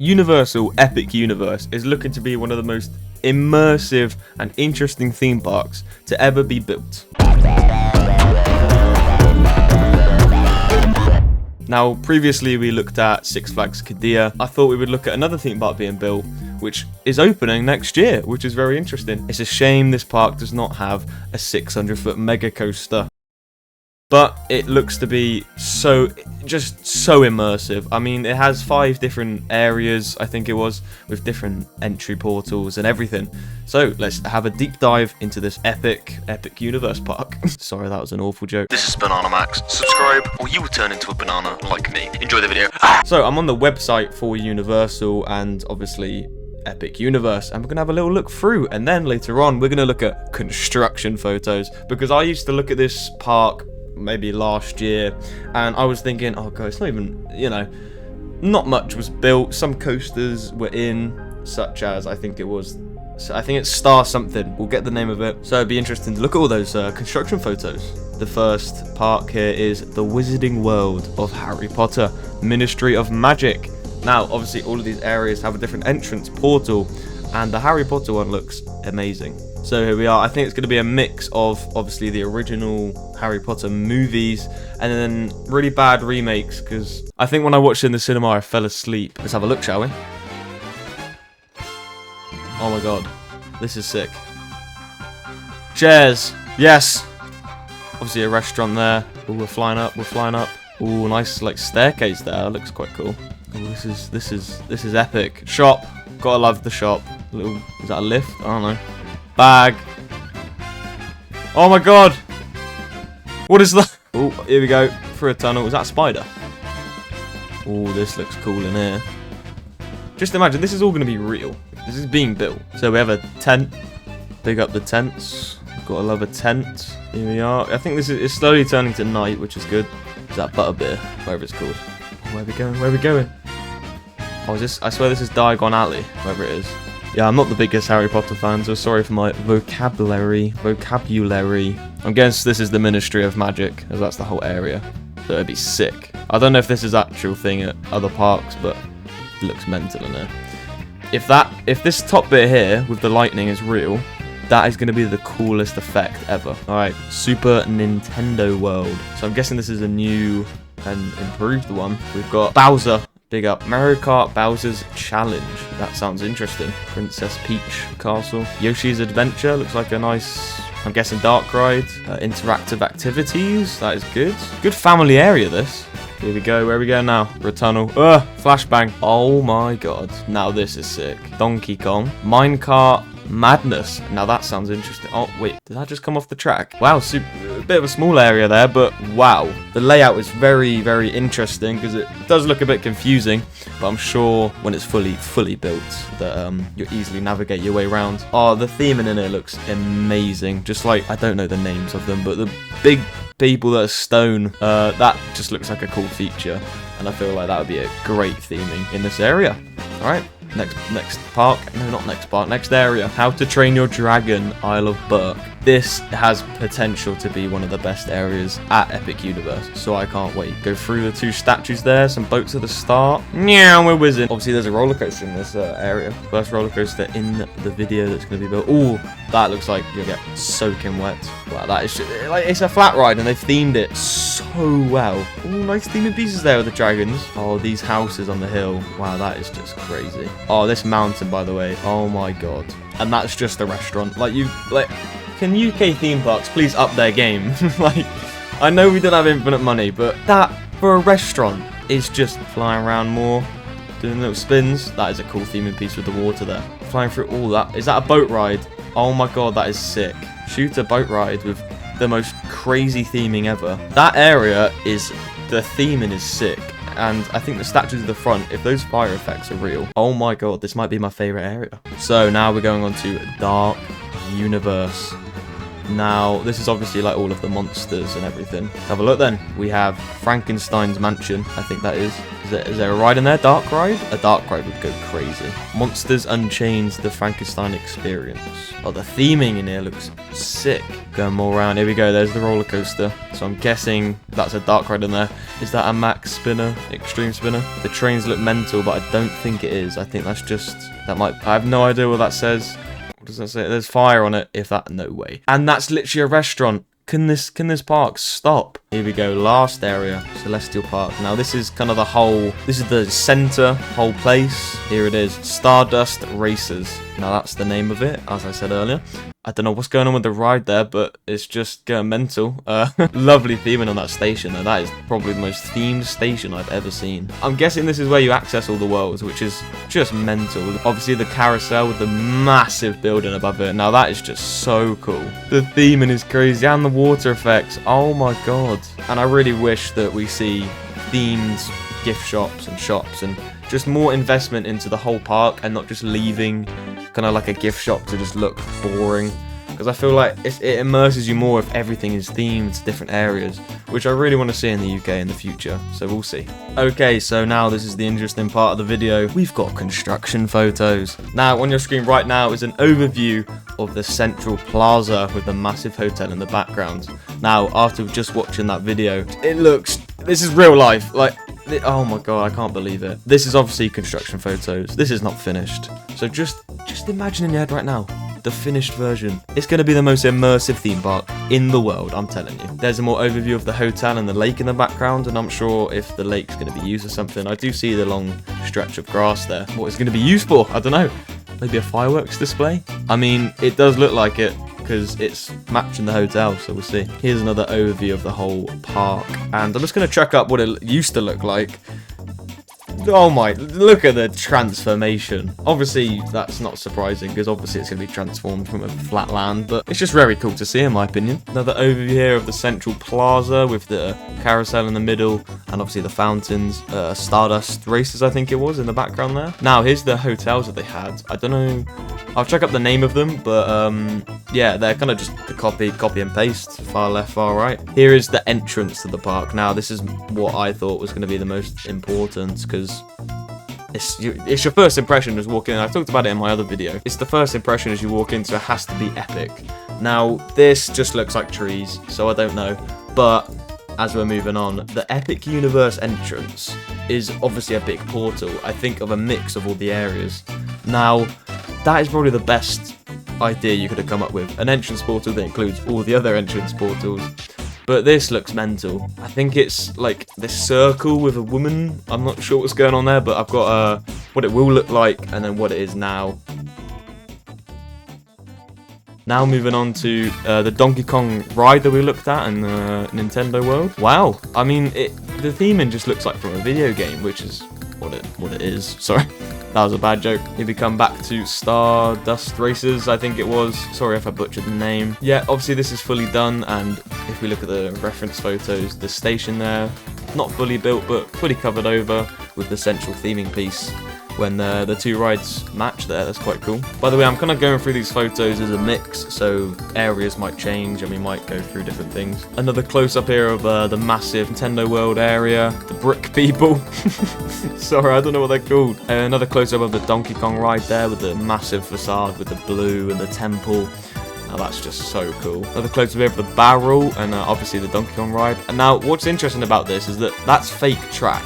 Universal Epic Universe is looking to be one of the most immersive and interesting theme parks to ever be built. Now, previously we looked at Six Flags Qiddiya. I thought we would look at another theme park being built, which is opening next year, which is very interesting. It's a shame this park does not have a 600-foot mega coaster. But it looks to be just so immersive. I mean, it has 5 different areas, I think it was, with different entry portals and everything. So let's have a deep dive into this epic universe park. Sorry, that was an awful joke. This is Banana Max. Subscribe or you will turn into a banana like me. Enjoy the video. So I'm on the website for Universal and obviously Epic Universe, and we're gonna have a little look through, and then later on we're gonna look at construction photos, because I used to look at this park maybe last year and I was thinking, oh god, it's not even, not much was built. Some coasters were in, such as I think it's Star something, we'll get the name of it. So it'd be interesting to look at all those construction photos. The first park here is the Wizarding World of Harry Potter, Ministry of Magic. Now obviously all of these areas have a different entrance portal, and the Harry Potter one looks amazing. So here we are. I think it's going to be a mix of obviously the original Harry Potter movies and then really bad remakes, because I think when I watched it in the cinema I fell asleep. Let's have a look, shall we? Oh my god, this is sick. Chairs, yes. Obviously a restaurant there. Ooh, we're flying up. Ooh, nice like staircase there. That looks quite cool. Ooh, this is epic. Shop, gotta love the shop. Is that a lift? I don't know. Bag. Oh my god. What is that? Oh, here we go. Through a tunnel. Is that a spider? Oh, this looks cool in here. Just imagine, this is all going to be real. This is being built. So we have a tent. Big up the tents. Gotta love a tent. Here we are. I think this is slowly turning to night, which is good. Is that butterbeer? Whatever it's called. Oh, where are we going? Where are we going? Oh, is this? I swear this is Diagon Alley. Wherever it is. Yeah, I'm not the biggest Harry Potter fan, so sorry for my vocabulary. I guess this is the Ministry of Magic, as that's the whole area. So it'd be sick. I don't know if this is actual thing at other parks, but it looks mental in there. If this top bit here with the lightning is real, that is going to be the coolest effect ever. Alright, Super Nintendo World. So I'm guessing this is a new and improved one. We've got Bowser. Big up. Mario Kart Bowser's Challenge. That sounds interesting. Princess Peach Castle. Yoshi's Adventure. Looks like a nice, I'm guessing, dark ride. Interactive activities. That is good. Good family area, this. Here we go. Where are we going now? For a tunnel. Flashbang. Oh my god. Now this is sick. Donkey Kong. Minecart Madness. Now that sounds interesting. Oh wait, did that just come off the track? Wow, a bit of a small area there, but wow, the layout is very interesting, because it does look a bit confusing, but I'm sure when it's fully built that you'll easily navigate your way around. Oh, the theming in it looks amazing. Just like, I don't know the names of them, but the big people that are stone, that just looks like a cool feature, and I feel like that would be a great theming in this area. All right. Next park. No, not next park. Next area. How to Train Your Dragon, Isle of Berk. This has potential to be one of the best areas at Epic Universe, so I can't wait. Go through the 2 statues there. Some boats at the start. Yeah, we're whizzing. Obviously, there's a roller coaster in this area. First roller coaster in the video that's going to be built. Oh, that looks like you'll get soaking wet. Wow, that is just, like, it's a flat ride, and they've themed it so well. Oh, nice theming pieces there with the dragons. Oh, these houses on the hill. Wow, that is just crazy. Oh, this mountain, by the way. Oh my god. And that's just a restaurant. Can UK theme parks please up their game? Like, I know we don't have infinite money, but that for a restaurant is just flying around more, doing little spins. That is a cool theming piece with the water there. Flying through all that. Is that a boat ride? Oh my god, that is sick. Shoot a boat ride with the most crazy theming ever. That area is, the theming is sick. And I think the statues at the front, if those fire effects are real, oh my god, this might be my favorite area. So now we're going on to Dark Universe. Now, this is obviously like all of the monsters and everything. Have a look then. We have Frankenstein's mansion, I think that is. Is Is there a ride in there? Dark ride? A dark ride would go crazy. Monsters Unchained, the Frankenstein experience. Oh, the theming in here looks sick. Going more around. Here we go. There's the roller coaster. So I'm guessing that's a dark ride in there. Is that a max spinner? Extreme spinner? The trains look mental, but I don't think it is. I think that's just... That might... I have no idea what that says. What does that say? There's fire on it. If that... No way. And that's literally a restaurant. Can this park stop? Here we go, last area, Celestial Park. Now this is kind of the whole, this is the center, whole place. Here it is, Stardust Racers. Now that's the name of it, as I said earlier. I don't know what's going on with the ride there, but it's just going mental. Lovely theming on that station though. That is probably the most themed station I've ever seen. I'm guessing this is where you access all the worlds, which is just mental. Obviously the carousel with the massive building above it. Now that is just so cool. The theming is crazy, and the water effects. Oh my god. And I really wish that we see themed gift shops and just more investment into the whole park, and not just leaving kind of like a gift shop to just look boring. Because I feel like it immerses you more if everything is themed to different areas, which I really want to see in the UK in the future, so we'll see. Okay, so now this is the interesting part of the video. We've got construction photos. Now, on your screen right now is an overview of the Central Plaza with the massive hotel in the background. Now, after just watching that video, this is real life, like, oh my god, I can't believe it. This is obviously construction photos. This is not finished. So just imagine in your head right now, the finished version. It's going to be the most immersive theme park in the world, I'm telling you. There's a more overview of the hotel and the lake in the background, and I'm sure if the lake's going to be used for something. I do see the long stretch of grass there. What it's going to be used for, I don't know. Maybe a fireworks display? I mean, it does look like it, because it's matching the hotel, so we'll see. Here's another overview of the whole park, and I'm just going to check up what it used to look like. Oh my, look at the transformation. Obviously, that's not surprising, because obviously it's going to be transformed from a flat land, but it's just very cool to see, in my opinion. Another overview here of the Central Plaza with the carousel in the middle, and obviously the fountains, Stardust Racers, I think it was, in the background there. Now, here's the hotels that they had. I don't know, I'll check up the name of them, but yeah, they're kind of just the copy and paste, far left, far right. Here is the entrance to the park. Now, this is what I thought was going to be the most important, because it's your first impression as walking in. I talked about it in my other video. It's the first impression as you walk in, so it has to be epic. Now, this just looks like trees, so I don't know. But as we're moving on, the Epic Universe entrance is obviously a big portal. I think of a mix of all the areas. Now, that is probably the best idea you could have come up with. An entrance portal that includes all the other entrance portals. But this looks mental. I think it's like this circle with a woman. I'm not sure what's going on there, but I've got what it will look like and then what it is now. Now moving on to the Donkey Kong ride that we looked at in Nintendo World. Wow, I mean, the theming just looks like from a video game, which is what it is. Sorry, that was a bad joke. Here we come back to Stardust Racers, I think it was. Sorry if I butchered the name. Yeah, obviously this is fully done, and if we look at the reference photos, the station there, not fully built, but fully covered over with the central theming piece. When the two rides match there, that's quite cool. By the way, I'm kind of going through these photos as a mix, so areas might change and we might go through different things. Another close-up here of the massive Nintendo World area, the brick people. Sorry, I don't know what they're called. Another close-up of the Donkey Kong ride there with the massive facade with the blue and the temple. Now that's just so cool. Another close-up here of the barrel and obviously the Donkey Kong ride. And now what's interesting about this is that that's fake track.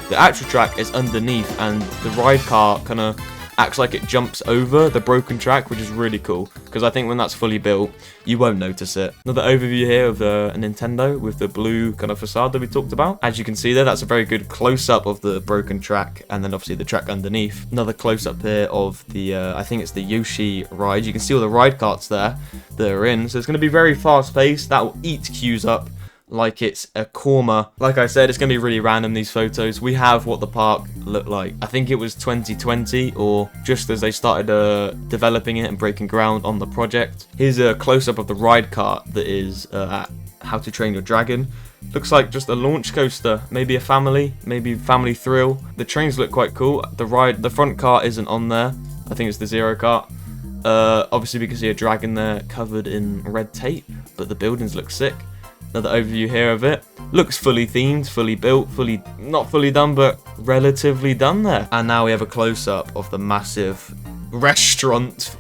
The actual track is underneath, and the ride car kind of acts like it jumps over the broken track, which is really cool, because I think when that's fully built, you won't notice it. Another overview here of a Nintendo with the blue kind of facade that we talked about. As you can see there, that's a very good close-up of the broken track, and then obviously the track underneath. Another close-up here of the, I think it's the Yoshi ride. You can see all the ride carts there that are in, so it's going to be very fast-paced. That will eat queues up like it's a Korma. Like I said, it's going to be really random, these photos. We have what the park looked like. I think it was 2020, or just as they started developing it and breaking ground on the project. Here's a close-up of the ride cart that is at How to Train Your Dragon. Looks like just a launch coaster, maybe a family thrill. The trains look quite cool. The front cart isn't on there. I think it's the Zero cart. Obviously we can see a dragon there covered in red tape, but the buildings look sick. Another overview here of it. Looks fully themed, fully built, not fully done, but relatively done there. And now we have a close-up of the massive restaurant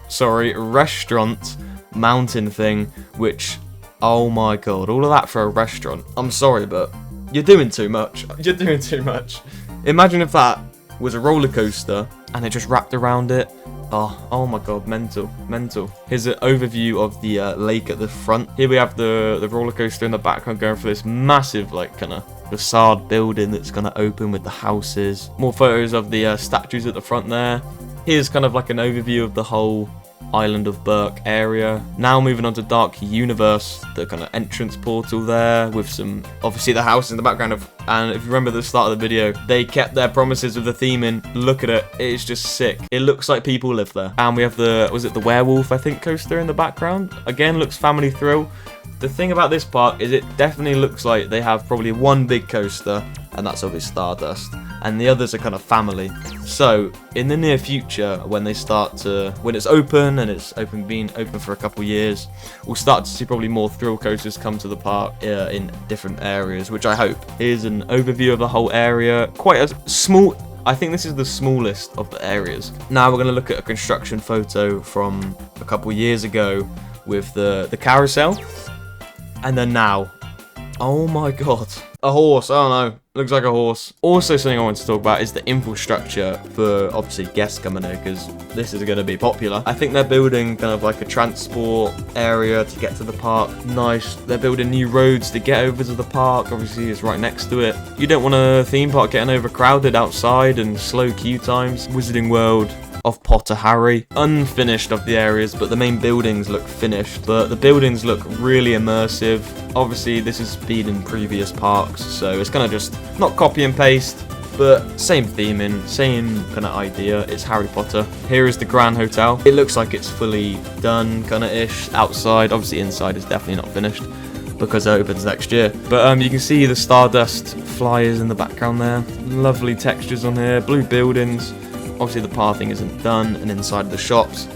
mountain thing, which, oh my god, all of that for a restaurant. I'm sorry, but you're doing too much. You're doing too much. Imagine if that was a roller coaster and it just wrapped around it. Oh my god, mental. Here's an overview of the lake at the front. Here we have the roller coaster in the background going for this massive, like, kind of facade building that's going to open with the houses. More photos of the statues at the front there. Here's kind of like an overview of the whole Island of Berk area. Now moving on to Dark Universe, the kind of entrance portal there with some, obviously, the house in the background of, and if you remember the start of the video, they kept their promises with the theming. Look at it, it's just sick. It looks like people live there. And we have the, was it the werewolf, I think, coaster in the background? Again, looks family thrill. The thing about this park is it definitely looks like they have probably one big coaster, and that's obviously Stardust, and the others are kind of family. So in the near future, when they start to, when it's open and it's been open for a couple years, we'll start to see probably more thrill coasters come to the park in different areas, which I hope. Here's an overview of the whole area. Quite a small, I think this is the smallest of the areas. Now we're going to look at a construction photo from a couple years ago with the carousel. And then now, oh my god, a horse. Oh no, looks like a horse. Also, something I want to talk about is the infrastructure for obviously guests coming here, because this is going to be popular. I think they're building kind of like a transport area to get to the park. Nice. They're building new roads to get over to the park. Obviously, it's right next to it. You don't want a theme park getting overcrowded outside and slow queue times. Wizarding World of Potter Harry. Unfinished of the areas, but the main buildings look finished. But the buildings look really immersive. Obviously, this has been in previous parks, so it's kind of just not copy and paste, but same theming, same kind of idea. It's Harry Potter. Here is the Grand Hotel. It looks like it's fully done, kind of ish. Outside, obviously inside is definitely not finished because it opens next year. But you can see the Stardust flyers in the background there. Lovely textures on here, blue buildings. Obviously the pathing isn't done, and inside the shops.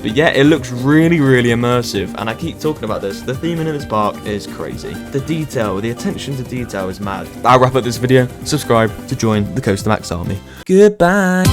But yeah, it looks really, really immersive, and I keep talking about this. The theming in this park is crazy. The detail, the attention to detail is mad. I'll wrap up this video. Subscribe to join the Coaster Max army. Goodbye.